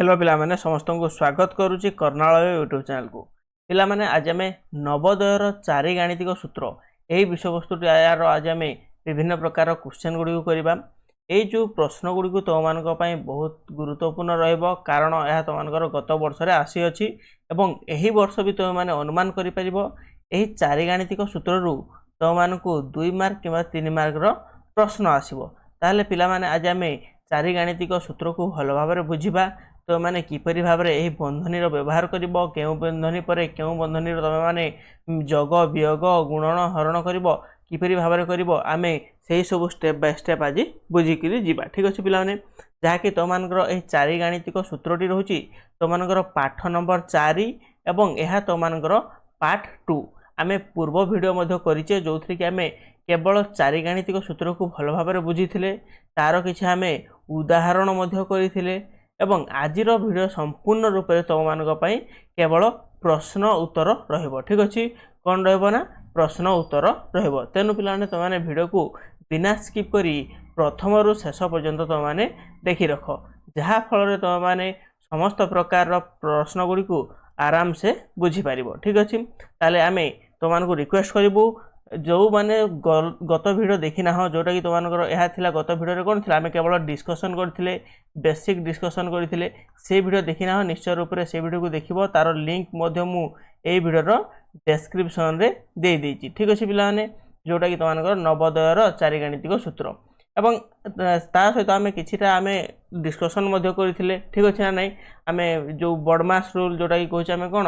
Hello पिला माने समस्त को स्वागत करुच्ची कर्णालय यूट्यूब चैनल को। पिला माने आज आम नवोदयर चारि गाणितिक सूत्र यही विषय वस्तु यार आज आम विभिन्न प्रकार क्वेश्चन गुड़ी करवा। ये जो प्रश्न गुड़ी तुम मान बहुत गुरुत्वपूर्ण रहिबो कारण यह तुम गत वर्ष आसी अछि एवं यही वर्ष भी तुम माने अनुमान करि परिबो। एही चारि गाणितिक सूत्र रु तुम मानकु 2 मार्क किबा 3 मार्क रो प्रश्न आसीबो। ताहले पिला माने आज आम चारि गाणितिक सूत्र को भल भाव बुझिबा। तो मैंने किपरि भाव में यही बंधनी व्यवहार कर केउं बंधनी पर केउं बंधनी तुम मैंने जग वियोग गुणन हरण कर किपरि भाव में कर आम से सब स्टेप बाय स्टेप आज बुझिक जा। ठीक अच्छे पिलाने जहाँकि तुम मानकर चारि गाणितिक सूत्रटी रोचे तुम मानकर पाठ नंबर 4 एवं यह तुम मानकर पार्ट 2 आम पूर्व वीडियो करिचे जो थी कि आम केवल चारि गाणितिक सूत्र को भल भाव में बुझी तार किसी आम उदाहरण करते एवं आजिर वीडियो संपूर्ण रूप से तुम मान केवल प्रश्न उत्तर रहिबो। ठीक अच्छे कौन रहिबो ना प्रश्न उत्तर रहिबो। तेणु पिलाने तुमने वीडियो को बिना स्किप करी प्रथम रु शेष पर्यंत तुमने देखि रख जहाँ फल तुम मैंने समस्त प्रकार प्रश्न गुड़ी को आराम से बुझी पार। ठीक अच्छे ताले आम तुमको रिक्वेस्ट करूँ जो मैंने गत वीडियो देखी ना जोटा कि तुम यह गत वीडियो कौन थी आम केवल डिस्कसन करते बेसिक डिस्कसन करते से वीडियो देखी ना निश्चय रूप से से वीडियो को देखो तार लिंक मुझे वीडियो डेस्क्रिप्शन रे दे देइछि। ठीक अच्छे पिलाने जोटा कि तुम नवोदयर चारि गाणितिक सूत्र एवं ता सहित आम किछिटा आम डिस्कसन करते। ठीक अच्छे ना नहीं आम जो बडमास रूल जोटा कि कहूँ आम कौन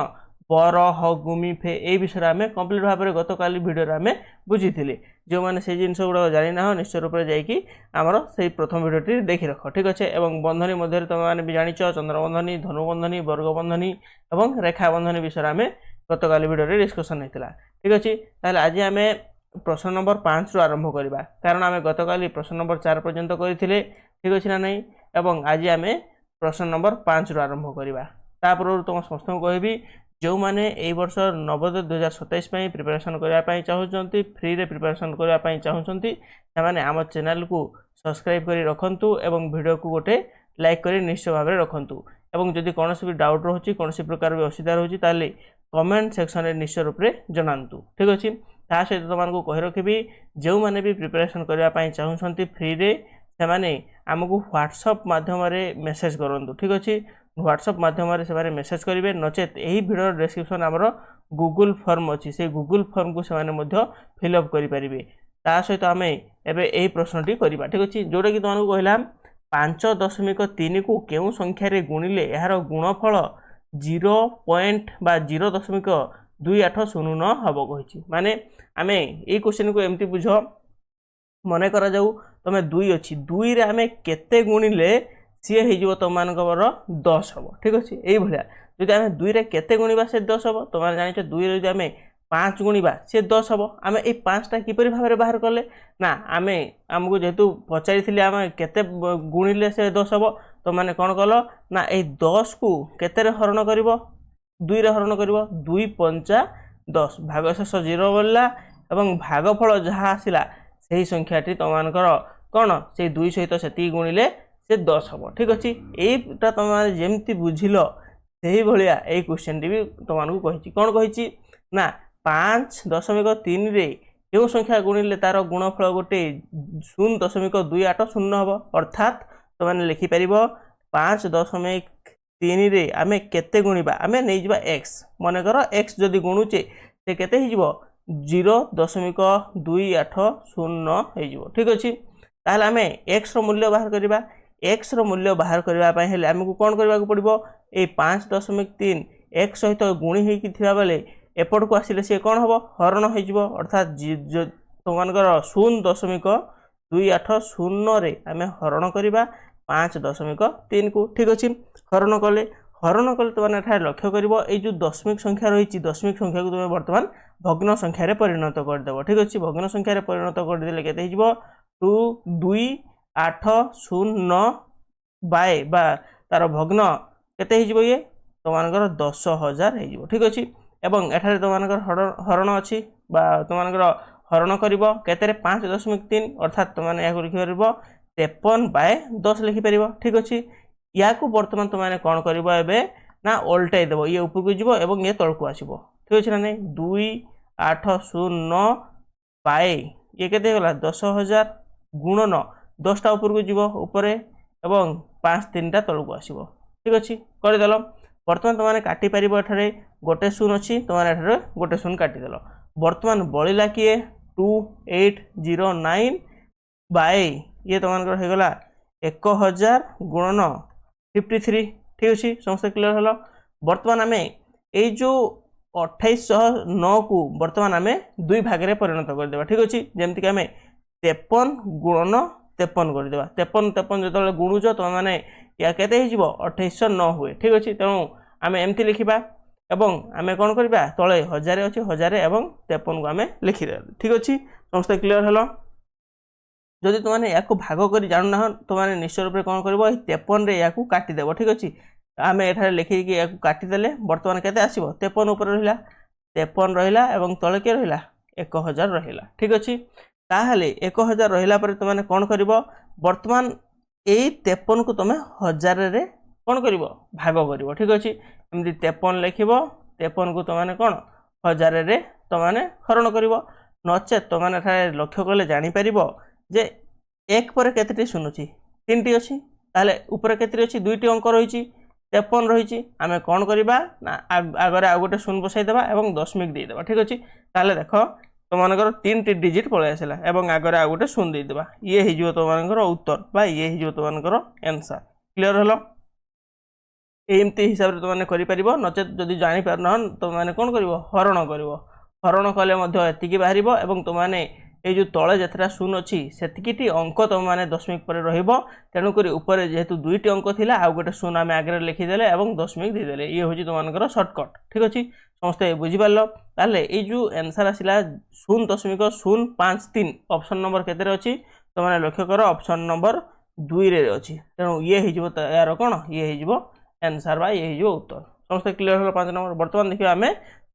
पर ह गुमी फे ये विषय आम कम्प्लीट भाव में गत काली वीडियो आम बुझी जो मैंने से जिन गुड़ा जानी ना निश्चय रूप से जामर से प्रथम वीडियो देखी रख। ठीक अच्छे एवं बंधनी मध्य तुम मैंने भी जाच चंद्रबंधनी धनुबंधनी वर्गबंधनी एवं रेखा बंधनी विषय आम गत काली वीडियो डिस्कसन होता। ठीक अच्छे ताहले आज आम प्रश्न नंबर 5 रु आरंभ करवा कारण आम गत काली प्रश्न नंबर 4 पर्यंत करते। ठीक अच्छे ना नहीं एवं आज आम प्रश्न नंबर 5 रु आरंभ करवा तापर तुम समस्त कहबी जो मैंने यही वर्ष नवोदय 2027 प्रिपरेशन करने चाहते फ्री रे प्रिपरेशन करने चाहते से आम चैनल को सब्सक्राइब कर रखु एवं वीडियो को गोटे लाइक कर निश्चय भाव में रखु एवं जदि कौन भी डाउट रोचे कौन प्रकार भी असुविधा रोचे ताले कमेंट सेक्शन में निश्चय रूप से जनातु। ठीक अच्छे ता सहित तुमको कही रखी जो मैंने भी प्रिपरेशन करने चाहते फ्री रे से आमको व्हाट्सएप माध्यम मेसेज करूँ। ठीक अच्छे व्हाट्सएप माध्यम से मेसेज करेंगे नचेत यही वीडियो डिस्क्रिप्शन आमर गूगल फॉर्म अच्छी से गूगल फॉर्म को से फिलअप करेंगे। ता सहित आम एवं यही प्रश्नटी करवा। ठीक अच्छे जोटा कि तुमको कहला 5.3 को केउं संख्यार गुणिले यार गुणफल 0.0.2809 हम कही माने आम ये क्वेश्चन को एमती बुझ मन कर जाऊ तुम 2 अच्छी 2 रे आम केते गुणिले सी हो तुम मान 10 हम। ठीक अच्छे यही भाया जदि आम 2 रे केते गुणा से 10 हम तुम जान 2 रे जदि आम 5 गुणा सी 10 हम आम ये 5टा किपरि भाव में बाहर कले ना आम आमको जेहेतु पचारि आम केते गुणिले से 10 हम तो मैंने कौन कल ना ये 10 को केते हरण कर 2 रे हरण कर 2 5 10 भागशेष 0 बोलला एवं भागफल जहाँ आसला से संख्याटी तुम मानकर कौन से 2 सहित से गुणिले से 10 हम। ठीक अच्छे यहीटा तुम जमती बुझिल से भाया ये क्वेश्चन टी भी तुमको कही कौन कही ना 5.3 रे क्यों संख्या गुणिले तार गुणफल गोटे 0.280 हम अर्थात तुमने लिखिपर 5.3 रे आम केते गुणा आम नहीं जा एक्स मनकर एक्स जदि गुणुचे से केते हो 0.280 हो। ठीक अच्छे ताहले आम एक्स मूल्य बाहर करवा एक्स मूल्य बाहर करने आमको कौन करने पड़ो ये 5.3 एक्स सहित गुणी होता बेले एपट को आसिले सी कौन हम हरण हो अर्थात तुम मानकर 0.280 रे आम हरण करवा 5.3 को। ठीक अच्छे हरण कले तुम लक्ष्य कर जो दशमिक संख्या रही दशमिक संख्या को तुम बर्तमान भग्न संख्यार परिणत करदेव। ठीक अच्छे भग्न संख्यार परिणत करदे के 22809 बाय बा तार भग्न केते ये तुम 10,000 हो। ठीक अच्छे एवं एठारे तुम हरण अच्छी तुम हरण कर 5.3 अर्थात तुमने लिखिपर 53/10 लिखिपर। ठीक अच्छे या बर्तमान तुमने कौन कर ना ओल्टाई देव ये उपरको जीव और ये तलको आसो ठीक अच्छे ना नहीं 2809 पाए ये के 10,000 गुणन 10टा उपरको जीव उपरे एवं 5 3टा तलको आसो ठीक अच्छे करदेल बर्तमान तुमने काटिपर एठारे गोटे शून अच्छी तुमने एठारे गोटे शून काटिदेल बर्तमान बलिला किए 2809 बाय ये तुमको होगला 1000 गुणन 53 ठीक अच्छे समस्त क्लियर हल बर्तमान आम ये जो 2809 को बर्तमान आम दुई भाग में परिणत करदे ठीक अच्छे जमीक आम 53 गुणन 53 करदे 53 जो गुणुच तुम मैंने या केते 2809 हुए ठीक अच्छे तेणु आम एमती लिखा एवं आम कौन करवा तले 1000 अच्छे 1000 एवं 53 को आम लिखिदे ठीक अच्छे समस्त क्लियर हल जदि तुमने या भाग कर जानूना तुमने निश्चय रूप से कौन कर 53 या काटिदेव ठीक अच्छे आम एठारे लिखिकी या काटिदेले बर्तमान केते आसीबो 53 ऊपर रहिला 53 रहिला एवं तले के रहिला 1000 रहिला ठीक अच्छे ताहले 1000 रहिला पर तुमने कौन करिवो बर्तमान एई 53 को तुम 1000 रे कौन करिवो भाग करिवो ठीक अच्छे एमती 53 लिखिबो 53 को तुमने कौन 1000 रे तुमने हरण करिवो नचेत तुमने एठारे लक्ष्य कले जानि परिबो जे एक पर केतेटी शून अच्छी 3टी अच्छी ताहले ऊपर केतेटी अच्छी 2टी अंक रही 53 रही आम कौन करवा ना आगरे आउ गोटे शून बसाईदेवा और दशमिक देदेवा ठीक अच्छे ताहले देख तुमर 3टी डिजिट पलि आसला और आगरे आउ गोटे शून देदेवा ये हो तुमर उत्तर बा ये हो तुमर आंसर क्लियर हल एमती हिसाब से तुमने कर नचेत जदि जापर न तुमने कौन कर हरण कले एतिकी बाहर और तुमने ये जो तले जितना शून अच्छी से अंक तुम मैंने दशमिक पर रेणुक उपरे जेहेतु 2टी अंक थी आउ गोटे शून आम आगे लिखिदेले और दशमिक देदेले ये हूँ तुम सर्टकट ठीक अच्छे समस्त बुझीपार ताले ये जो आंसर आसला 0.053 ऑप्शन नंबर केते अच्छी तुमने लक्ष्य कर ऑप्शन नंबर 2 रे अच्छी तेणु ये हो यार कौन ये हो आंसर बा ये हो उत्तर समस्त क्लियर हल 5 नंबर बर्तमान देखिए आम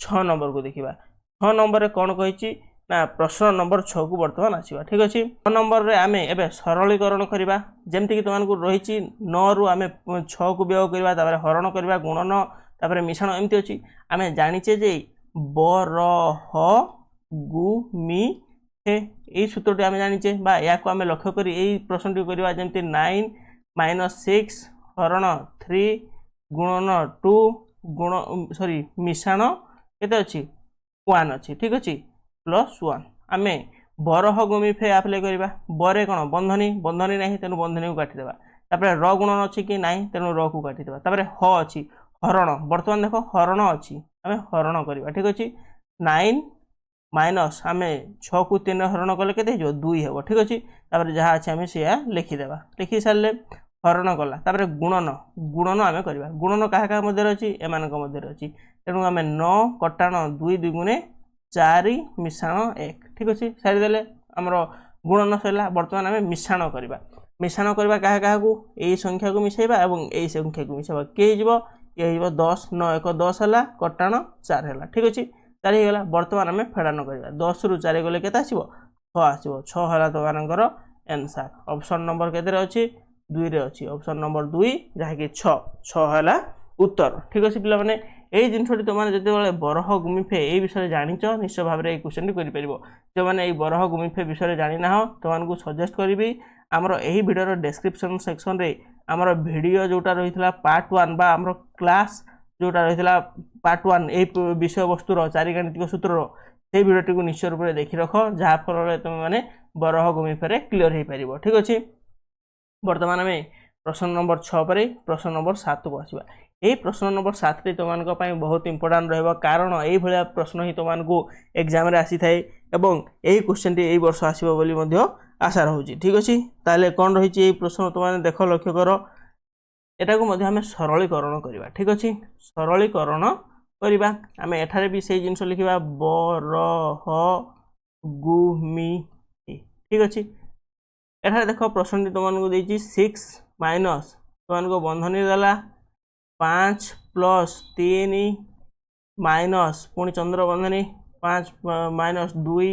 6 नंबर को देखा 6 नंबर कौन कही ना प्रश्न नंबर 6 को बर्तमान आसवा ठीक अच्छे 6 नंबर रे आमे एबे सरलीकरण करवा जमती कि तुमको रही 9 रु आम 6 को व्यय करवा हरण करवा गुणन तापर मिश्रण एमती अच्छी आम जाचे जे बरह गु मी हे यही सूत्रटी आम जाचे या आम लक्ष्य कर यही प्रश्नटी करवा जमती 9 - 6 हरण 3 गुणन 2 गुण सॉरी मिश्रण केते अच्छी 1 अच्छी ठीक अच्छे +1 आम बरह गुमिफे आप्लाय करवा बरे कौन बंधनी बंधनी ना तेणु बंधनी को काटिदेवा तापर र गुणन अच्छी कि ना तेणु र को काटिदेवा तापर ह अच्छी हरण बर्तमान देख हरण अच्छी आम हरण करवा ठीक अच्छे 9 माइनस आम 6 को 3 हरण कले के 2 हे ठीक अच्छे तापर जहाँ अच्छे आम से लिखिदेवा लिखि सारे हरण कला तापर गुणन गुणन आम करवा गुणन क्या मध्य अच्छी एम अच्छी तेणु आम 9 कटाण 2 2 4 मिश्रण 1 ठीक अच्छे सारीदे आमर गुणन सरला बर्तमान आम मिश्रण करवा क्या यही संख्या को मिसेबा और यही संख्या को मिसेबा किए ये 10 9 1 10 है कटाण 4 है ठीक अच्छे 4 होगा बर्तमान आम फेड़ान करवा 10 रु 4 गले के 6 आसो 6 है तुमर आंसर ऑप्शन नंबर के अच्छी 2 रे अच्छी ऑप्शन नंबर 2 जहाँकि 6 है उत्तर ठीक अच्छे पे मैंने यही जिनटी तुमने जो बरह गुमिफे ये विषय जाच निश्चय भाव में क्वेश्चन कर जो मैंने बरह गुमिफे विषय जानी ना तुमको सजेस्ट करी आमर यही वीडियो डिस्क्रिप्शन सेक्शन रे आमर वीडियो जोटा रही पार्ट 1 बा आमर क्लास जोटा रही पार्ट 1 ये विषय वस्तुर चारिगाणितिक सूत्र से वीडियो को निश्चय रूप से देखी रख जहाँफल तुम मैंने बरह गुमिफे क्लीयर हो पार ठीक अच्छे बर्तमान आम प्रश्न नंबर 6 पर प्रश्न नंबर 7 को आसवा यही प्रश्न नंबर 7 टी तुमको बहुत इंपोर्टाट रहा कारण यही भाया प्रश्न ही तुमको एग्जाम आसी थाए एवं यही क्वेश्चन टी यही वर्ष आसो बोली आशा रोचे ठीक अच्छे ताले कौन रही प्रश्न तुमने देख लक्ष्य कर एटा को आम सरलीकरण करवा ठीक अच्छे सरलीकरण करवा आम एठारे भी से जिनस लिखा बरह गुमी ठीक अच्छे एठारे देख प्रश्न तुमको देती 6 माइनस तुमको बंधनी देला 5 + 3 माइनस पुणी चंद्र बंधनी 5 - 2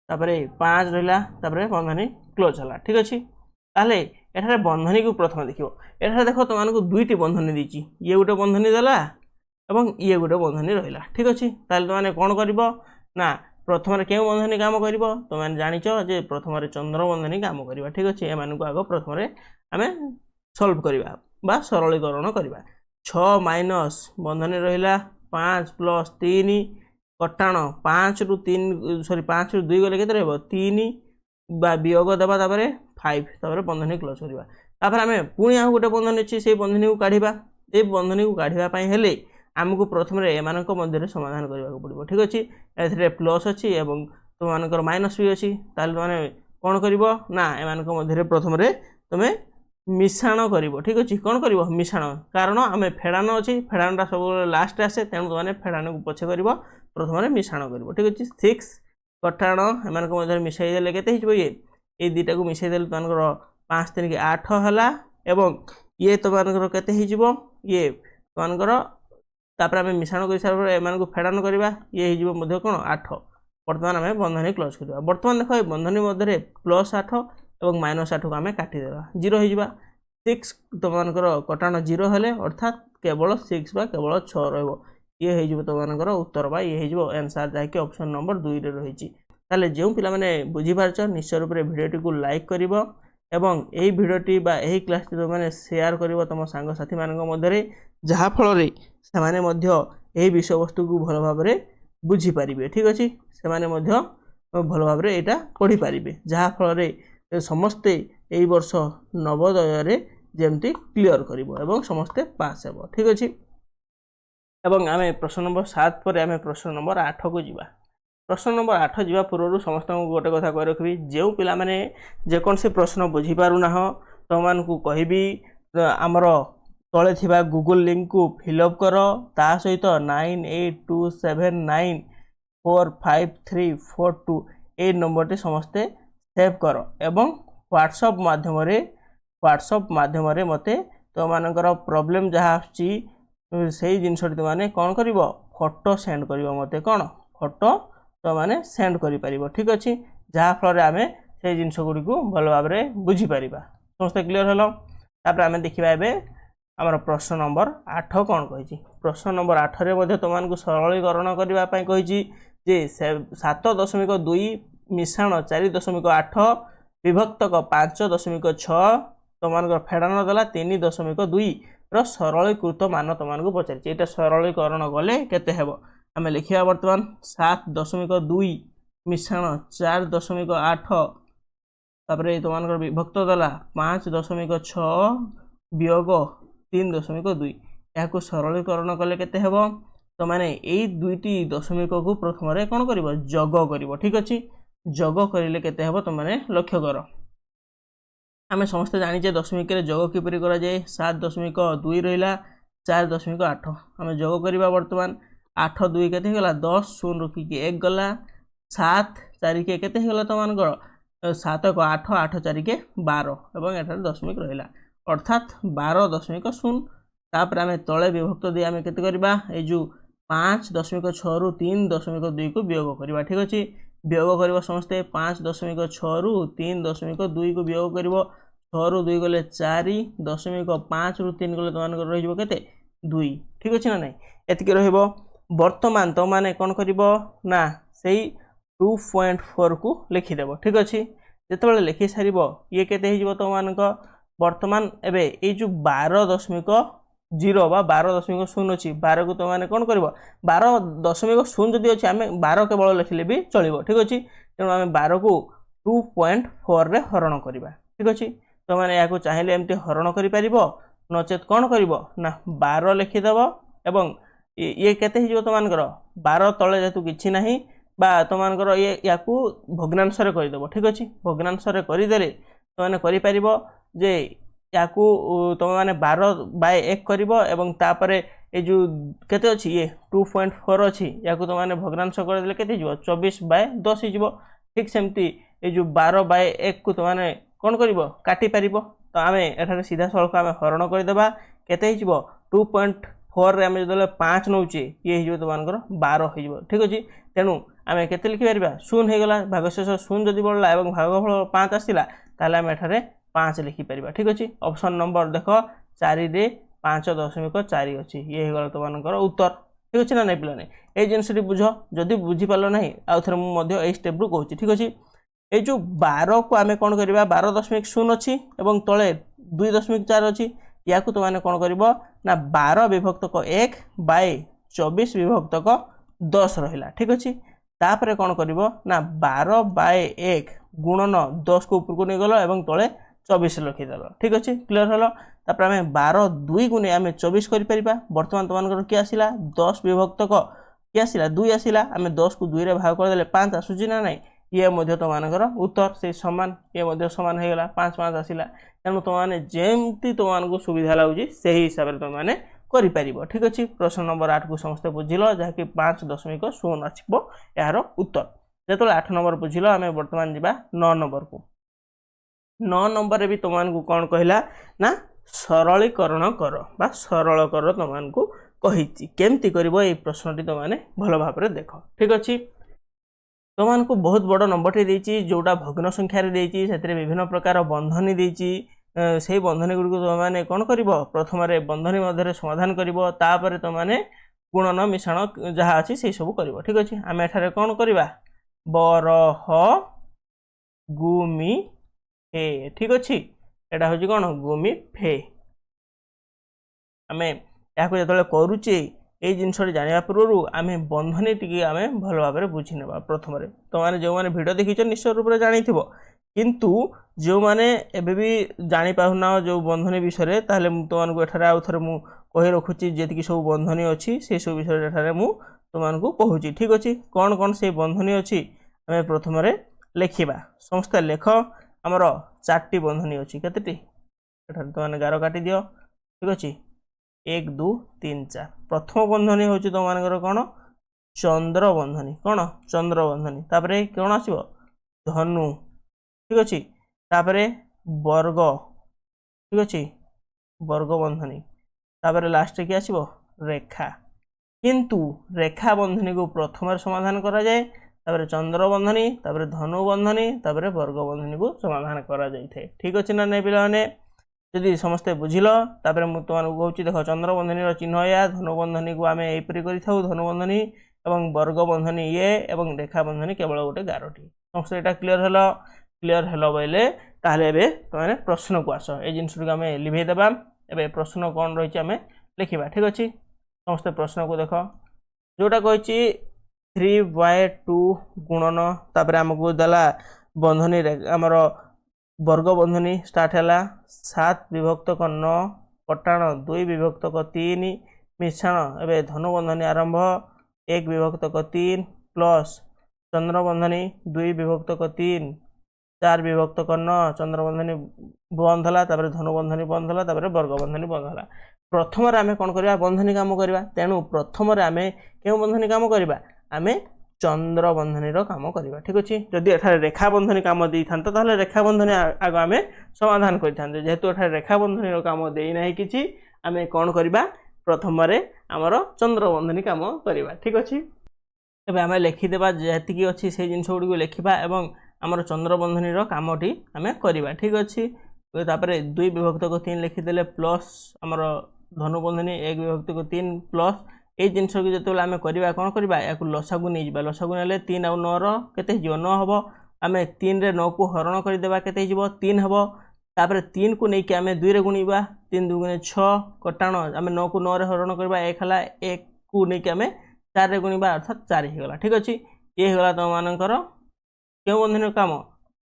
तापर 5 रहा बंधनी क्लोज है ठीक अच्छे ताले एठारे बंधनी को प्रथम देखियो एठारे देखो तुमको दुईटी बंधनी देछि ये गोटे बंधनी देला एवं ये गोटे बंधनी रहिला ठीक अछि ताले तुमने कोन करबो ना प्रथम केउ बंधनी काम करिवो तुमने जानिचो जे प्रथम चंद्र बंधनी काम करिवा ठीक अछि एमान को आगो प्रथम आमे सॉल्व करिवा बा सरलीकरण करिवा 6 माइनस बंधनी रहिला 5 प्लस 3 कटाण 5 रु 3 सॉरी 5 रु 2 गले केते रहबो 3 बा वियोग देबा तापरे 5 तापरे बंधनी क्लोज करिवा तापर आमे पुणी आ गोटे बंधनी अछि से बंधनी को काढिबा ए बंधनी को काढिबा पई हेले आमको प्रथम एमानक मध्य समाधान करने को पड़ो ठीक अच्छे ए प्लस अच्छी और तुम मानकर माइनस भी अच्छी ताल तुमने कौन कर ना एम मध्य प्रथम तुम्हें मिश्रण कर ठीक अच्छे कौन कर मिश्रण कारण आम फेड़ान अच्छी फेड़ानटा सब लास्ट आसे तेणु तुमने फेड़ान को पछे कर प्रथम मिश्रण कर ठीक अच्छे 6 कटाण एम मध्य मिसाईदे के ये दुटा को मिसाईदे तुम 5 3 8 है ये तुम के ये तुमकर तापर आम मिश्रण कर सारा एम फेड़ान करवा ये हो कौन 8 बर्तमान आम बंधनी क्लोज करवा बर्तमान देख बंधनी मध्य प्लस 8 और माइनस 8 को आम काटिदेवा 0 हो 6 तुमकर कटाण 0 हेले अर्थात केवल 6 बा केवल 6 रे हो तुमकर उत्तर बा ये हो आंसर जहाँकि ऑप्शन नंबर 2 रे रही ताले जो पिला माने बुझीपारछ निश्चय रूप से वीडियोटी को लाइक करिवो एवं यही वीडियोटी बा यही क्लास तुमने शेयर करिवो तुम सांग साथी मानक मध्य जहाँ फल से माने मध्य यही विषय वस्तु को भल भाव में बुझी पारिबे ठीक अच्छे से माने मध्य भल भाव में यहाँ पढ़ी पारिबे जहाँ फल समस्ते यही वर्ष नवोदय जमती क्लियर करिवो एवं समस्ते पास हेबो ठीक अच्छे एवं आम प्रश्न नंबर 7 पर आम प्रश्न नंबर 8 को जीवा प्रश्न नंबर 8 जीवा पूर्व समस्त को गोटे कथा कह रखी जो पिला माने जेकोसी प्रश्न बुझी पारुना तो मान को कहबी आमर तले थिबा गूगल लिंक को फिलअप कर ता सहित 9827945342 ए नंबर टी समस्ते सेव कर एवं व्हाट्सएप माध्यम मते तो मानकर प्रॉब्लम जहाँ आछि से जिनसटी तुमने कौन कर फोटो सेंड कर मते कौन फोटो तो माने सेंड करि परिबो ठीक अच्छे जहाँ फल आम से जिनस गुड़ी को भल भाव में बुझीपर समस्त क्लीयर हल तापर आम देखा एवं आमर प्रश्न नंबर 8 कौन कही प्रश्न नंबर 8 रे तुमको सरलीकरण करने कही 7.2 मिश्रण 4.8 विभक्तक 5.6 तुम फेड़ान देला 3.2 सरलीकृत मान तुमको पचार यहाँ सरलीकरण गले केते हेबो आम लिखा बर्तमान 7.2 मिश्रण 4.8 तापर तुम विभक्त देला 5.6 वियोग 3.2 यहाँ सरलीकरण कले केते हेबो तो माने यही दुईटी दशमिक को प्रथम कौन कर जग कर ठीक अच्छे जग करें केते हेबो तो माने लक्ष्य कर आम समस्ते जाचे दशमिक जग किपरि करा जाए 7.2 रहा 4.8 आम जग करवा बर्तमान 8 2 के 10 0 रुकिकी 1 गला 7 4 के केते गला तुमको 7 को 8 8 4 के 12 और एठार दशमिक रहा अर्थात 12.0 तापर आम तले विभक्त दी आम के जो 5.6 रु 3.2 को वियोग करवा ठीक अच्छे वियोग कर समस्ते 5.6 रु 3.2 को वियोग कर 6 रु 2 गले 4.5 रु 3 गले तुम रही 2 ठीक अच्छे ना ना एतिक बर्तमान तो मैंने कौन कर ना से 2.4 को लिखिदेव ठीक अच्छे जिते लिखि सार ये केते तुम मानक बर्तमान एबे ये जो 12.0 बा 12.0 अच्छी 12 को तुम कौन कर 12.0 जदि अच्छे आम 12 केवल लिखिले भी चलो ठीक अच्छे तेणु आम 12 को 2.4 रे हरण करवा ठीक अच्छे तो मैंने यहाँ चाहिए एमती हरण कर नचेत कौन कर ना 12 लिखिदेव एवं ये केते तुमको 12 तले जेहेतु किसी ना बा तुमको ये या भग्नांश करदेव ठीक अच्छे भग्नांश करदे तुमने कर जे या तुम मैंने 12/1 कर ये जो केते अच्छी ये 2.4 अच्छी या तुमने भग्नांश करदे के 24/10 हो ठीक सेमती ये जो 12/1 को तुमने कौन कर काटी पार तो आम एठार सीधा सड़क आम हरण करदे केते 2.4 रे आम जो 5 नौचे ये तुमको 12 हो ठीक अच्छे तेणु आम के लिखिपर 0 हो गला भागशेष 0 जदि बढ़ला और भागफल 5 आसला ताले आम एठारे 5 लिखिपर ठीक अच्छे। ऑप्शन नंबर देख 4 रे 5.4 अच्छी ये होगा तुमर उत्तर ठीक अच्छे ना नहीं पिलाने ये जिनसी बुझ जदि बुझीपार ना आउ थे मुझे स्टेप रू कहूँ ठीक अच्छे। ये जो 12 को आम कौन करवा 12.0 अच्छी और तले 2.4 अच्छी या तुमने कौन कर 12 विभक्तक 1 बाय 24 विभक्तक 10 रहा ठीक अच्छे। तापर कौन कर 12 बाय 1 गुणन 10 को ऊपर को नहीं गल और तले 24 रखीदेल ठीक अच्छे क्लीयर हल। तापर आम 12 2 को नहीं आम 24 कर बर्तमान तुम किए आसला 10 विभक्तक किए आसला 2 आसला आम 10 को 2 रे भाग करदे 5 आसूसी ना नहीं ये तुमर उत्तर से सामान ये सामान होगा 5 5 आसला तेणु तुमने जमती तुमको सुविधा लगुच से ही हिसाब से तुमने कर ठीक अच्छे। प्रश्न नंबर 8 को समस्ते बुझिल जहाँकि 5.0 आसो यार उत्तर जो 8 नंबर बुझिल आम बर्तमान जा 9 नंबर को 9 नंबर भी तुमको कौन कहला ना सरलीकरण कर बा सरल कर तुमको कही केमती कर प्रश्नटी तुमने भल भाव देख ठीक अच्छे। तुमको बहुत बड़ नंबर टी जोटा भग्न संख्यार से विभिन्न प्रकार बंधनी देती से बंधनी गुड़िक तुमने कौन कर प्रथम बंधनी मध्य समाधान कर तुमने गुणन मिश्रण जहाँ अच्छी से सब कर ठीक अच्छे। आम एठारे कौन करवा बरह गुमी फे ठीक अच्छे यहाँ हूँ कौन गुमी फे आम या जो करुचे ये जिनस जाना पूर्व आम बंधनी टी आम भल भाव में बुझी ना प्रथम तुमने जो मैंने भिड देखी निश्चय रूप से जानी किंतु जो मैंने एबे भी जानी पाना जो बंधनी विषय ताहले तुमको एठारे आउ थे मु कही रखुची जी सब बंधनी अच्छी से सब विषय एठारे मु तुमको कहूँ ठीक अच्छे। कौन कौन से बंधनी अच्छी आम प्रथम लिखा समस्ते लेख आमर 4टी बंधनी अच्छी केतेटी तुमने गार काटी दियो ठीक अच्छे 1 2 3 4 प्रथम बंधनी हूँ तुम कौन चंद्र बंधनी कौन चंद्र बंधनी तापर कौन आसो धनु ठीक अच्छे तापर वर्ग ठीक अच्छे वर्ग बंधनी तापर लास्ट की आसो रेखा किंतु रेखा बंधनी को प्रथम समाधान करा जाए तापर चंद्र बंधनी तापर धनु बंधनी तापर वर्ग बंधनी को समाधान करा जाए ठीक अच्छे ना नहीं पे जदि समस्ते बुझिल तापर मुझे तुमको कहूँ देख चंद्र बंधनी चिन्ह या धनु बंधनी को आम यहीपरी कर धनु बंधनी और वर्ग बंधनी ये और रेखा बंधनी केवल गोटे गारटी समस्त यहाँ क्लीयर हेल बोले ताहले तुमने प्रश्न को आस ये जिनस आम लिभेदेबा एवं प्रश्न कौन रही आम लिखा ठीक अच्छे। समस्ते प्रश्न को देख जोटा कही 3/2 गुणन तापर आमको देला बंधनी आमर वर्ग बंधनी स्टार्ट है 7 विभक्तक 9 कटाण 2 विभक्तक 3 मिश्रण एवं धनु बंधनी आरंभ 1 विभक्तक 3 प्लस चंद्र बंधनी 2 विभक्तक 3 4 विभक्तक 9 चंद्र बंधनी बंद है धनु बंधनी बंद है वर्ग बंधनी बंद है। प्रथम आम कौन करवा बंधनी काम करवा तेणु प्रथम आम क्यों बंधनी काम करवा आम चंद्र बंधनी काम करवा ठीक अच्छे। जदि एठारे रेखा बंधनी काम दे था रेखा बंधनी आग आम समाधान करते जेहेतु एठारे रेखा बंधनी काम देना कि आम कौन करवा प्रथम आमर चंद्र बंधनी काम करवा ठीक अच्छे। एवं आम लिखिदेवा जी अच्छी से जिन गुड़ लिखा और आमर चंद्र बंधनी कामटी आम करवा ठीक अच्छे। तापर 2 विभक्तक 3 लिखिदेले प्लस आमर धनु बंधनी 1 विभक्तक 3 प्लस ये जिनस को जो आम करवा कौन करवा या लसागु नहीं जा लसागु ने 3 और 9 के 9 हम आम 3 रे 9 को हरण करदे के 3 हम तापर 3 को लेकिन आम 2 रे गुणा 3 2 गुणे 6 कटाण आम 9 को 9 रे हरण करवा 1 है 1 को लेकिन आम 4 रे गुणा अर्थात 4 होगा ठीक अच्छे। ये होगा तुम मानकर क्यों बंधनी काम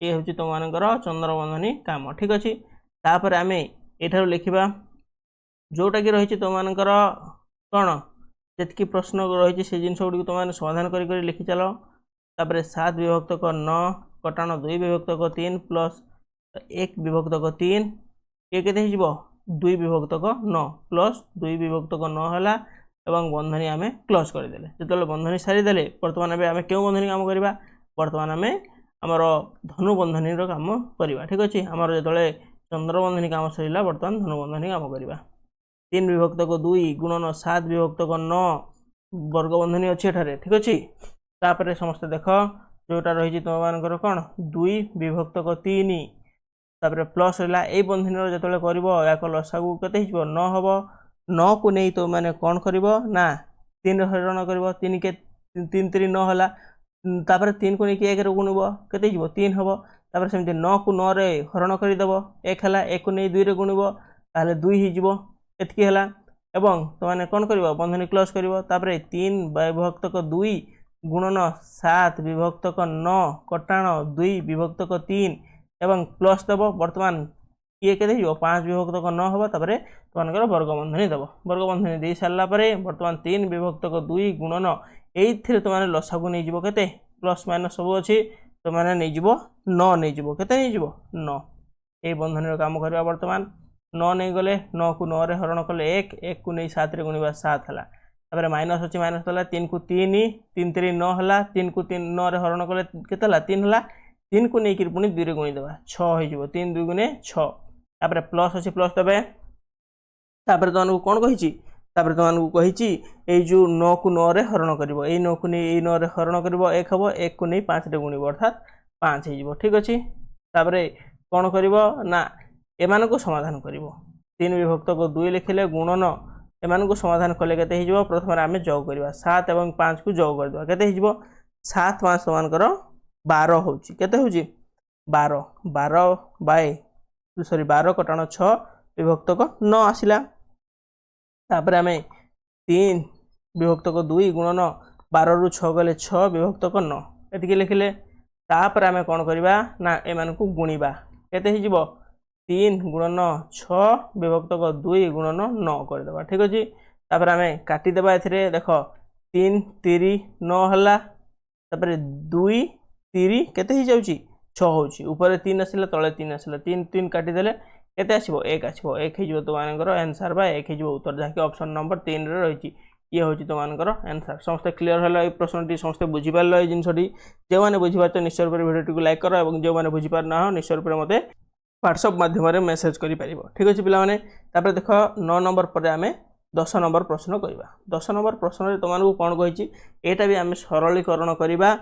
ये हूँ तुम मानकर चंद्र बंधनी काम ठीक अच्छे। तापर आम ये लिखा जोटा कि रही तुम मानकर कौन जी प्रश्न रही से जिन गुड़ी तुमने समाधान कर लिखि चल तापर 7 विभक्तक 9 कटाण 2 विभक्तक 3 प्लस 1 विभक्तक 3 ये के 2 विभक्तक 9 प्लस 2 विभक्तक 9 है और बंधनी आम क्लोज करदे जो बंधनी सारीदे बर्तमान आम क्यों बंधनी काम करवा बर्तमान आम आमर धनु बंधनी काम करवा ठीक अच्छे। आमर जो चंद्र बंधनी काम सरला बर्तमान धनु बंधनी काम करवा 3 विभक्तक 2 गुणन 7 विभक्तक 9 वर्ग बंधनी अच्छे एठारे ठीक अच्छे। तापर समस्त देख जोटा रही तुम मानकर कौन 2 विभक्तक 3 तापर प्लस रहा यही बंधनी जो कर या लसागु केते हो 9 हम 9 को नहीं तो मैंने कौन कर ना 3 हरण कर 3 के 3 3 9 है तापर 3 को नहीं 1 गुणब केते 3 हम तापर सेमती 9 को 9 रे हरण करदेव 1 है 1 को नहीं 2 रे गुणब ताहले 2 हो एतकी है एवं तो मैंने कौन कर बंधनी क्लोज कर 3 विभक्तक 2 गुणन 7 विभक्तक 9 कटाण 2 विभक्तक 3 एवं प्लस देव बर्तमान किए के 5 विभक्तक 9 हम तापर तुम वर्गबंधनी देव वर्गबंधनी दे सारापर बर्तमान 3 विभक्तक 2 गुणन ये तुम लसागु नहीं के प्लस माइनस सब अच्छी तो मैंने नहीं 9 नहीं के 9 ये बंधनी काम करवा बर्तमान 9 नहीं गले 9 को 9 रे हरण कले 1 1 को नहीं 7 रे गुणवा 7 है तापर माइनस अच्छी माइनस कला 3 को 3 3 3 9 है 3 को 3 9 रे हरण कले केते 3 है 3 को नहीं पुणी 2 रे गुणी देवा 6 हो 3 2 गुणे 6 तापर प्लस अच्छी प्लस देवे तापर तुमको कौन कही तुमको कही ये जो 9 को 9 रे हरण कर 9 को नहीं 9 रे हरण कर 1 हम 1 को नहीं 5 रे गुणब अर्थात 5 हो ठीक अच्छे तापर कौन कर ना एमान को समाधान कर 3 विभक्तक 2 लिखिले गुणन एमान को समाधान कले केते हो प्रथम आम जोग करवा 7 और 5 को जोग करदे केते हो 7 5 तुमको 12 हो 12 12 बाय सॉरी 12 कटाण 6 विभक्तक 9 आसला तापर आम 3 विभक्तक 2 गुणन 12 रु 6 गले 6 विभक्तक 9 एति लिखिले तापर आम कौन करवा ना एमान को गुणिबा केते हो 3 गुणन 6 विभक्तक 2 गुणन 9 करदे ठीक अच्छे तापर आम काटिदेवा ए देख 3 3 9 है तापर 2 3 केते हो जाउची 6 होची ऊपर 3 आसिला तले 3 आसिला 3 3 काटिदेले केते आसीबो 1 आसीबो 1 हो तुमको आंसर बा 1 हो उत्तर जहाँकि ऑप्शन नंबर 3 रे रही ये हूँ तुमको आंसर समस्त क्लीयर है ये प्रश्नटी समस्त बुझीपार ये जिनटी जो मैंने बुझीपार निश्चय रूप भिडियो को लाइक कर और जो मैंने बुझीपार ना निश्चय रूप मत व्हाट्सएप माध्यम मेसेज कर ठीक अच्छे पिलाने तापर देख 9 नंबर पर आम 10 नंबर प्रश्न करवा 10 नंबर प्रश्न तुमको कौन कही यहाँ भी आम सरलीकरण करवा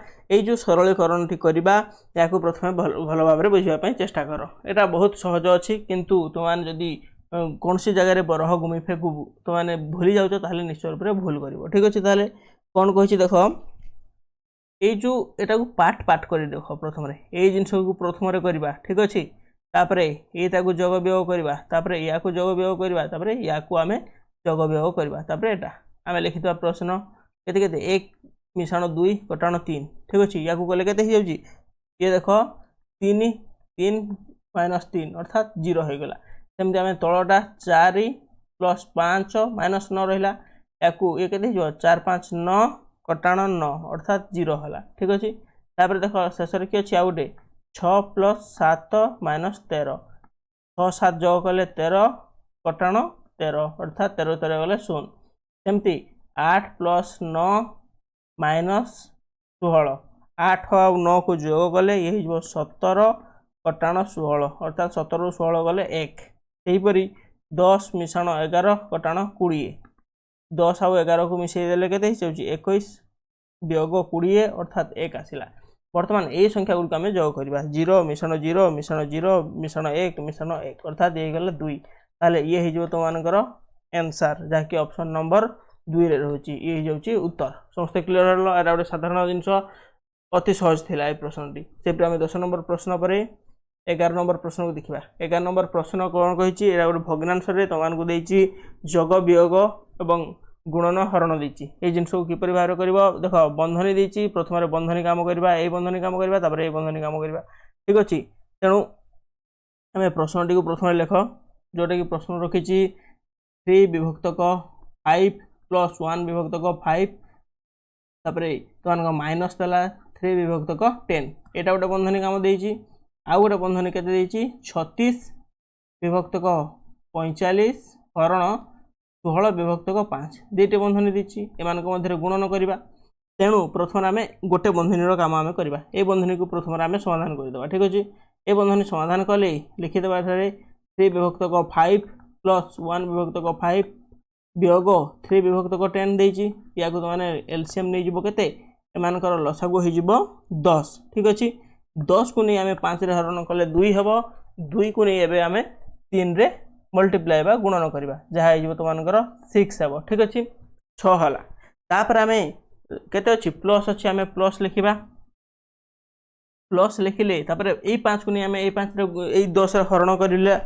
जो सरलीकरण करवा या प्रथम भल भाव बुझापी चेष्टा कर यहाँ बहुत सहज अच्छी किंतु तुम जदि कौन सी जगह बरह गुमी फेंकू तुमने भूली जाऊच ताहले निश्चय रूप से भूल कर ठीक अच्छे ताहले कौन कही देख ये जो यहाँ को पार्ट पार्ट कर देख प्रथम ये जिनस को प्रथम करवा ठीक अच्छे तापर ये जोग वियोग करवा तापर या जोग वियोग करवा तापर या आम जोग वियोग करवा तापर एटा आम लिखिथा प्रश्न केते केते 1 मिश्रण 2 कटाण 3 ठीक अच्छे या कले केते हो जाउची ये देख 3 3 माइनस 3 अर्थात 0 हो गला सेमती आम तलटा 4 प्लस 5 माइनस 9 रहा या ये केते हो 4 5 9 कटाण 9 अर्थात 0 है ठीक अच्छे तापर देख शेष कि अच्छे आ गए 6 प्लस 7 माइनस 13 6 7 जोग कले 13 कटाण 13 अर्थात 13 13 गले 0 सेमती 8 प्लस 9 माइनस 16 8 और 9 को जोग कले ये 17 कटाण 16 अर्थात 17 रु 16 गले 1 सेहीपरि 10 मिश्रण 11 कटाण 20 10 और 11 को मिसईदे के 21 वियोग 20 अर्थात 1 आसला बर्तमान ये संख्या गुड़िक आम जोग करवा 0 मिश्रण 0 मिश्रण 0 मिश्रण 1 मिश्रण 1 अर्थात ये गला 2 ताले ये हो तुमको आंसर जहाँकि ऑप्शन नंबर 2 रे रही ये हो उत्तर समस्त क्लीयर है यहाँ गोटे साधारण जिनस अति सहज थी ये प्रश्नटी से आम 10 नंबर प्रश्न पर 11 नंबर प्रश्न को देखा 11 नंबर प्रश्न कौन कही गोटे भग्नांश तुमको देती जोग वियोग एवं गुणन हरण देती ये जिनस को किपर बाहर कर देख बंधनी देती प्रथम बंधनी काम करवा ये बंधनी काम करवा ये बंधनी काम करवा ठीक अच्छे तेणु आम प्रश्नटी को प्रथम लेख जोटा कि प्रश्न रखी 3 विभक्तक 5 प्लस 1 विभक्तक 5 तापर तुम माइनस देला 3 विभक्तक 10 यहाँ गोटे बंधनी काम देती आउ गोटे बंधनी के 36 विभक्तक 45 हरण 16 विभक्तक 5 दुईट बंधनी देती एम मध्य गुणन करवा तेणु प्रथम आम गोटे बंधनी काम आम करवा ये बंधनी को प्रथम आम समाधान करदे ठीक अच्छे ये बंधनी समाधान कले लिखिदेवा 3 विभक्तक 5 प्लस 1 विभक्तक 5 वियोग 3 विभक्तक 10 देती या तुमने एलसीएम नहीं जीव के लसागु हो 10 ठीक अच्छे 10 को नहीं आम 5 रे हरण कले 2 हम दुई को नहीं एबे आमे 3 रे मल्टीप्लाई बा गुणन करबा जहा हो तुमनकर 6 हेबो ठीक अछि 6 हला तापर आमे केते अछि प्लस अछि आमे प्लस लिखिबा प्लस लिखिले तापर एई 5 को नहीं आमे एई 5 रे एई 10 रे हरण करिले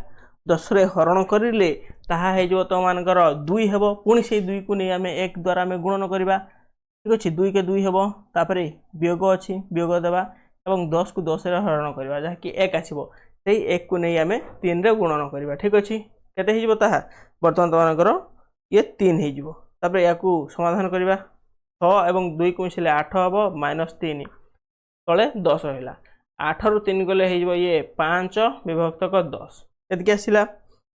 10 रे हरण करिले ताहा हे जो तुमनकर 2 हेबो पुनी से 2 को नहीं आमे 1 द्वारा आमे गुणन करबा ठीक अछि 2 के 2 हेबो तापर वियोग अछि वियोग देबा एवं 10 को 10 रे हरण करबा जहा कि 1 आसीबो सेई 1 को नहीं आमे 3 रे गुणन करबा ठीक अछि केते हे जिवो ताहा वर्तमान तुमनकर ये 3 हे जिवो तापर याकू समाधान करबा 6 एवं 2 को मिसले 8 हबो -3 तले 10 रहिला 8 रु 3 गले हे जिवो ये 5 विभक्त को 10 एतके आसिला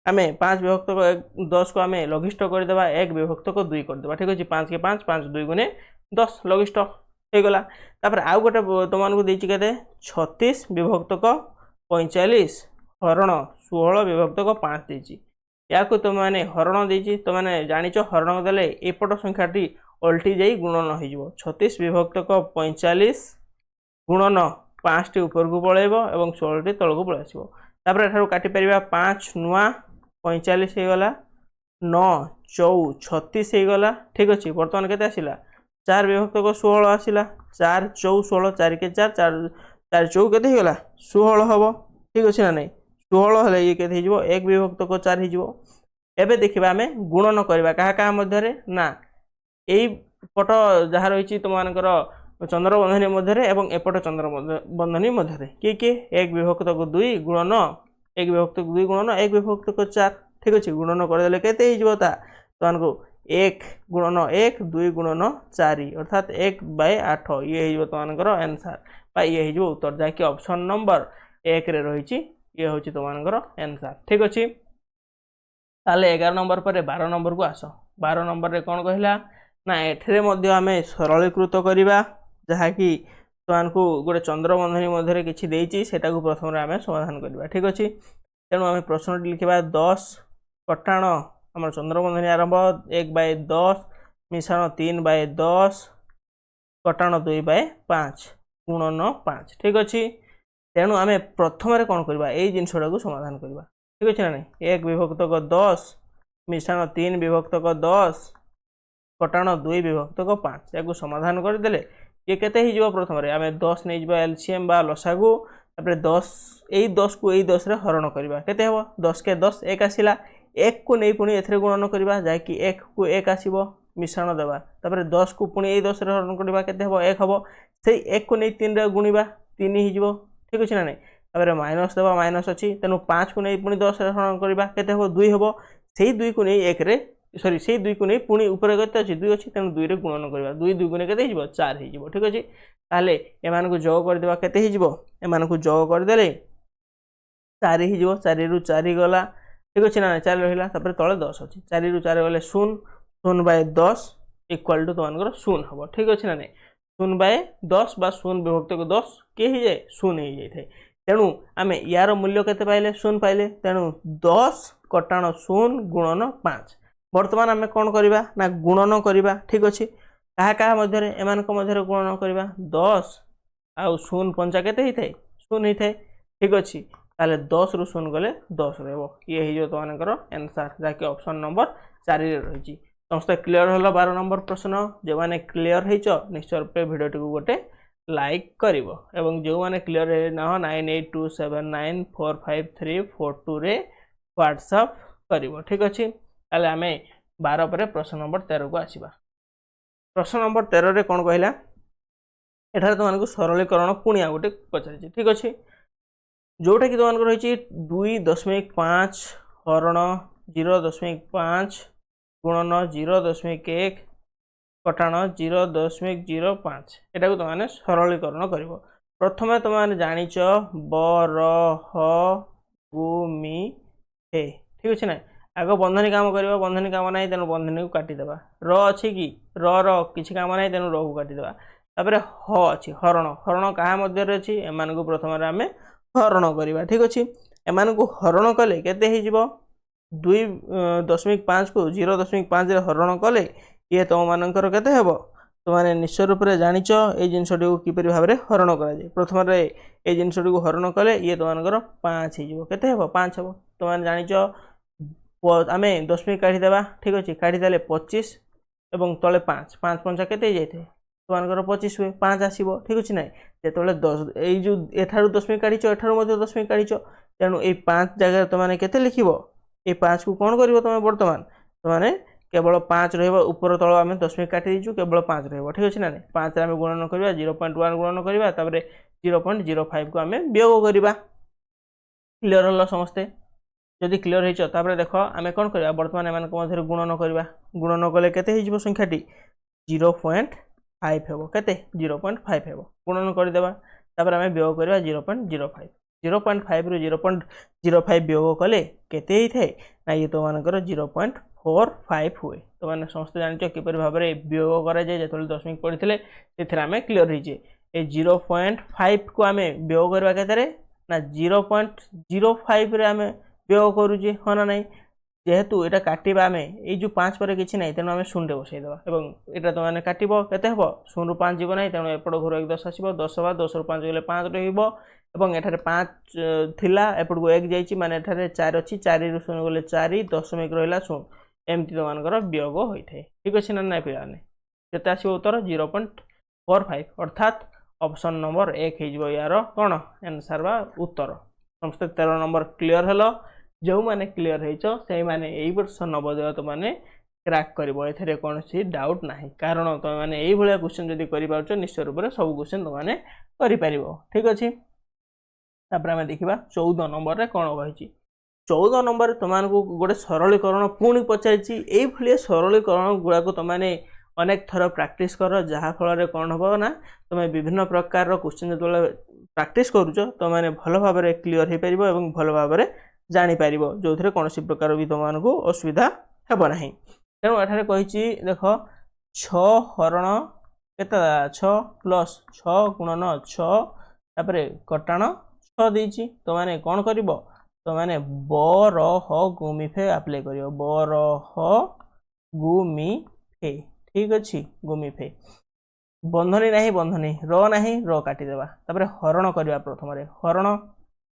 आमे 5 विभक्त को 10 को आमे लघिष्ठ कर देबा 1 विभक्त को 2 कर देबा ठीक अछि 5 के 5 5 2 गुने 10 लघिष्ठ हे गला तापर आउ गोटे तुमन को देछि केते 36 विभक्त को 45 हरण 16 विभक्त को 5 देछि याकू तुम माने हरण देछि तुम माने जानिचो हरण देले एपट संख्याटी उल्टी जाई गुणन हो जिवो 36 विभक्त को 45 गुणन 5 टी ऊपर को पळेबो एवं 16 टी तळ को पळै आसीबो तापर एठारु काटि परिबा 5 नुआ 45 हे गला 9 4 36 हे गला ठीक अछि वर्तमान केते आसिला 4 विभक्त को 16 आसिला 4 4 16 4 के 4 4 4 4 केते हे गला 16 हबो ठीक अछि ना नै 16 हले ये केते हे जिवो 1 विभक्त को 4 हे जिवो एबे देखिबा हमें गुणन करबा काहा काहा मध्य रे ना एई पट जहा रहिछि तुमानकर चंद्र बंधनी मध्य रे एवं एपट चंद्र बंधनी मध्य रे के 1 विभक्त को 2 गुणन 1 विभक्त को 2 गुणन 1 विभक्त को 4 ठीक अछि गुणन कर देले केते हे जिवो ता तुमानको 1 गुणन 1 2 गुणन 4 अर्थात 1/8 ये हे जिवो तुमानकर आंसर बा ये हे जिवो उत्तर जाकि ऑप्शन नंबर 1 रे रहिछि ये होछि तुमानकर आंसर ठीक अछि ताले 11 नंबर पर 12 नंबर को आसो 12 नंबर रे कोन कहला ना एठरे मध्ये हमें सरलीकृत करिबा जहा कि तुमानको गोटे चंद्र बंधनी मध्य रे किछि देइछि सेटा को प्रथम रे हमें समाधान करिबा ठीक अछि तेनु हमें प्रश्न लिखिबा 10 कटाण हमर चंद्र बंधनी आरंभ 1/10 मिश्रण 3/10 कटाण 2/5 गुणन 5 ठीक अछि तेनु हमें प्रथम रे कोन करबा एई जिंसडा को समाधान करबा ठीक अछि ना नै 1 विभक्त को 10 मिश्रण 3 विभक्त को 10 कटाण 2 विभक्त को 5 याकू समाधान कर देले ये केते ही जिवो प्रथम रे हमें 10 नै जिवो एलसीएम बा लसागु तापर 10 एई 10 को एई 10 रे हरण करबा केते हेबो 10 के 10 1 आसिला 1 को नै पुनी एथरे गुणन करबा जाय कि 1 को 1 आसीबो मिश्रण देबा तापर 10 को पुनी एई 10 रे हरण करबा केते हेबो 1 हेबो सेई 1 को नै 3 रे गुणिबा 3 ही जिवो ठीक अछि ना नै तापर माइनस देबा माइनस अछि तेनु 5 को नै पुनी 10 रे हरण करबा केते हेबो 2 हेबो सेई 2 को नै 1 रे सॉरी सेई 2 को नै पुनी ऊपर केते अछि 2 अछि तेनु 2 रे गुणन करबा 2 2 गुणे केते हिजबो 4 हिजबो ठीक अछि ताले एमान को जोग कर देबा केते हिजबो एमान को जोग कर देले 4 हिजबो 4 रु 4 गला ठीक अछि ना 4 रहिला तापर तळे 10 अछि 4 रु 4 गले 0 0/10 इक्वल टू तमानकर 0 हबो ठीक अछि ना नै 0/10 बा 0 विभक्त को 10 के ही जाय 0 ही जाय थाय तेनु आमे यार मूल्य केते पाइले 0 पाइले तेनु 10 कटाण 0 गुणन 5 वर्तमान आमे कोन करबा ना गुणन करबा ठीक अछि काहा काहा मध्य रे एमान को मध्य रे गुणन करबा 10 आ 0 पंचा केते ही थाय 0 ही थाय ठीक अछि ताले 10 रु 0 गले 10 रहबो ये ही जो तमानकर आंसर जाके ऑप्शन नंबर 4 रे रहिछि समस्त क्लियर हलो 12 नंबर प्रश्न जे माने क्लियर हेचो निश्चय रूपे वीडियो टिकु गोटे लाइक करिवो एवं जो माने क्लियर हे ना 9827945342 रे व्हाट्सएप करिवो ठीक अछि ताले हमें 12 पर प्रश्न नंबर 13 को आसीबा प्रश्न नंबर 13 रे कोन कहला एठार तुमन को सरलीकरण पुणी आ गोटे पचारि ठीक अछि जोटा कि तुमन को रहिछि 2.5 हरण 0.5 गुणन 0.1 कटाण 0.05 एटा को तुमने सरलीकरण करिवो प्रथमे तुमने जानिच बरह गुमी हे ठीक अछि ना आगो बंधनी काम करबा बंधनी काम नाही तेनु बंधनी को काटी देबा र अछि कि र किछि काम नाही तेनु र को काटी देबा तापरे ह अछि हरण हरण काहा मध्य रे अछि एमान को प्रथम रे हमें हरण करबा ठीक अछि एमान को हरण कले केते हे जिवो 2.5 को 0.5 रे हरण कले ये तो मानकर केते हेबो तुम्हें निश्चय रूप से जाच ये जिनटी को किपर भाव में हरण कर प्रथम ये जिनटी को हरण कले ये तुम 5 हो 5 हम तुम जाच आम दशमिक काढ़ीदे ठीक अच्छे काढ़ीदे 25 और तले 5 5 पंचा के तुम 25 हुए 5 आसो ठीक अच्छे ना जो 10 यो एठार दशमिक काढ़ एठार दशमिक काढ़ तेणु ये 5 जगह तुमने के लिख ये 5 को कौन कर तुम बर्तमान तुमने केवल 5 ऊपर तल आम दशमिक काटी दीचु केवल 5 ठीक अच्छे ना 5 आम गुणन करवा 0.1 गुणन करवा 0.05 को आम वियोग करवा क्लीयर हल समस्ते जदि क्लीयर हो देख आम कौन करवा बर्तमान एम मध्य गुणन करवा गुणन कले के संख्याटी 0.5 हम के 0.5 हम गुणन करदेवा आम वियोग करवा 0.05 0.5 रु 0.05 वियोग कले केते ना ये तो मानकर 0.45 हुए तो मैंने समस्त जान किपर भाव में वियोग कराए जो दशमिक पढ़ी से आम क्लीयर होइए ये 0.5 को आम वियोग करवा के ना 0.05 आम वियोग करुचे हाँ ना नहीं जेहेतु यहाँ काटा आम ये जो 5 पर किसी ना तेणु आम 0 बसईदेवा और यहाँ तुमने काटब के 0 रु 5 जीव ना तेणु एपट घर 10 आसो 10 बा 10 रु 5 गले 5 रहा 5 थिला एपट को 1 जाइए माने 4 अच्छी 4 रु 0 गले 4 दशमिक रहा 0 एमती तुम वियोग होता है ठीक अच्छे ना ना पाने के आसो उत्तर 0.45 अर्थात ऑप्शन नंबर 1 हो यार कौन आंसर बा उत्तर समस्त 13 नंबर क्लीयर हल जो मैंने क्लीयर हो मैंने यही वर्ष नवोदय तुमने क्रैक कर कौन सी डाउट ना कारण तुम मैंने यही क्वेश्चन जब कर निश्चय रूप से सब क्वेश्चन तुमने कर ठीक अच्छे आम देखा 14 नंबर में कौन कही 14 नंबर तुमको गोटे सरलीकरण पुणी पचारि ये सरलीकरण गुड़ाक तुमने अनेक थर प्रैक्टिस कर जहाँफल कौन हम ना तुम विभिन्न प्रकार क्वेश्चन जो प्रैक्टिस करुच तुमने भल भाव में क्लीयर हो पार और भल भाव में जापर जो थे कौन प्रकार भी तुमको असुविधा हेबना तेणु एठारे कही देख 6 हरण के 6 प्लस 6 गुणन 6 तापर कटाण 6 देती तुमने कौन कर तुमने बरह गुमिफे आप्लाय कर बरह गुमिफे ठीक अच्छे गुमिफे बंधनी ना बंधनी र काटिदेवा तापर हरण करवा प्रथम हरण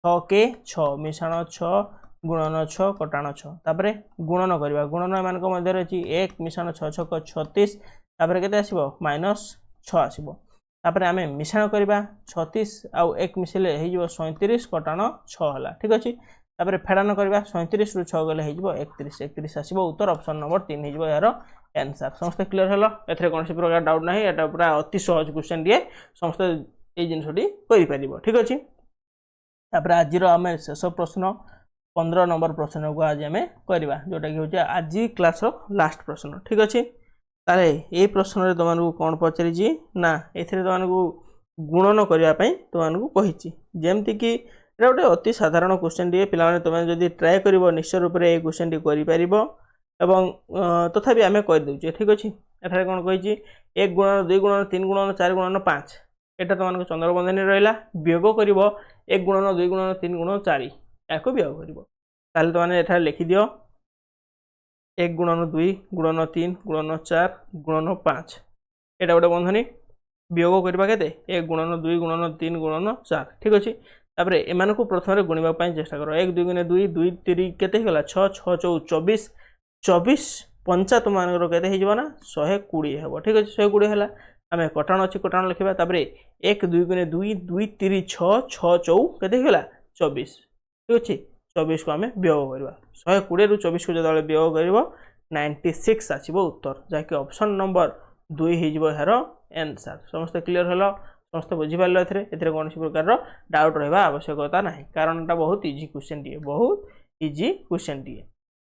6 के 6 मिश्रण 6 गुणन 6 कटाण 6 तापर गुणन करवा गुणन एम मध्य अच्छी 1 मिश्रण 6 6 36 तापर के आसो -6 आसो तापर आम मिश्रण करवा 36 आउ 1 मिसेले हो 37 कटाण 6 है ठीक अच्छे तापर फेड़ान करवा 37 रु 6 गले 31 31 आसो उत्तर ऑप्शन नंबर 3 हो यार आंसर समस्त क्लीयर हल ए कौन प्रकार डाउट ना यहाँ पूरा अति सहज क्वेश्चन टे समस्त ये जिनटी कर ठीक अच्छे तापर आज आम शेष प्रश्न 15 नंबर प्रश्न को आज आम करवा जोटा कि हूँ आज क्लास लास्ट प्रश्न ठीक अच्छे ताले ये प्रश्न तुमको कौन पचारि ना ए तुमको गुणन करने तुमको कही जमती कि गोटे अति साधारण क्वेश्चन टे पे तुम जब ट्राए कर निश्चय रूप से ये क्वेश्चन टी कर तथापि आम करदे ठीक अच्छे एठारे कौन कही 1 गुणन 2 गुणन 3 गुणन 4 गुणन 5 यहाँ तुमको चंद्रबंधनी रहा वियोग कर 1 गुणन 2 गुणन 3 गुणन 4 या वियोग कर तुमने एठारे लिखिद 1 गुणन 2 गुणन 3 गुणन 4 गुणन 5 यहाँ गोटे बंधनी वियोग करवा के 1 गुणन 2 गुणन 3 गुणन 4 ठीक अच्छे तापर एम को प्रथम गुणवाई चेष्टा कर 1 2 गुणे 2 2 3 के 6 6 24 24 पंचा तुम ना 120 हम ठीक अच्छे 120 है आम कटाण अच्छी कटाण लिखा 1 2 गुणे 2 2 3 6 6 4 के 24 ठीक अच्छे 24 को आम वियोग करवा 120 रु 24 को जो वियोग कर 96 आसो उत्तर जहाँकि ऑप्शन नंबर 2 हो यार आंसर समस्त क्लीयर हल समस्त बुझीपार ए कौन प्रकार डाउट रहा आवश्यकता ना कारण बहुत इजी क्वेश्चन टे बहुत इजी क्वेश्चन टे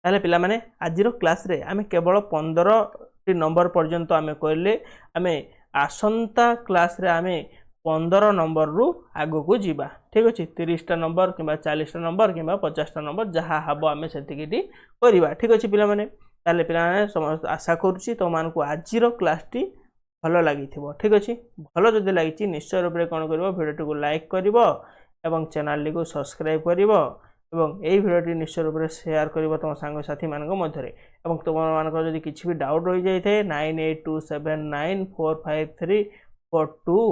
ताले पिला माने आज क्लास रे आमे केवल 15 नंबर पर्यंत आमे कहले आमे आसंता क्लास रे आमे 15 नंबर रु आगो को जीवा ठीक अच्छे 30टा नंबर कि 40टा नंबर कि 50टा नंबर जहाँ हम आम से करवा ठीक अच्छे पिला माने ताले पिला माने समस्त आशा करुच्ची तुमको आज क्लास टी भल लगी ठीक अच्छे भल जदि लगी निश्चय रूप से कौन कर भिडियो को लाइक कर चैनल को सब्सक्राइब कर यही भिडियो निश्चय रूप से शेयर कर तुम सांग साथी मान मध्य ଏବଂ ତୁମମାନଙ୍କର ଯଦି କିଛି ବି ଡାଉଟ୍ ରହିଯାଇଥାଏ 9827945342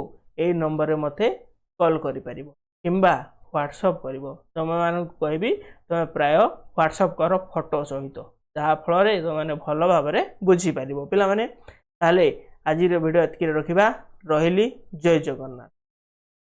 ଏଇ ନମ୍ବରରେ ମୋତେ କଲ୍ କରିପାରିବ କିମ୍ବା ହ୍ୱାଟ୍ସଅପ୍ କରିବ। ତୁମମାନଙ୍କୁ କହିବି ତୁମେ ପ୍ରାୟ ହ୍ୱାଟ୍ସଅପ୍ କର ଫଟୋ ସହିତ, ଯାହାଫଳରେ ତୁମମାନେ ଭଲ ଭାବରେ ବୁଝିପାରିବ ପିଲାମାନେ। ତାହେଲେ ଆଜିର ଭିଡ଼ିଓ ଏତିକିରେ ରଖିବା। ରହିଲି, ଜୟ ଜଗନ୍ନାଥ।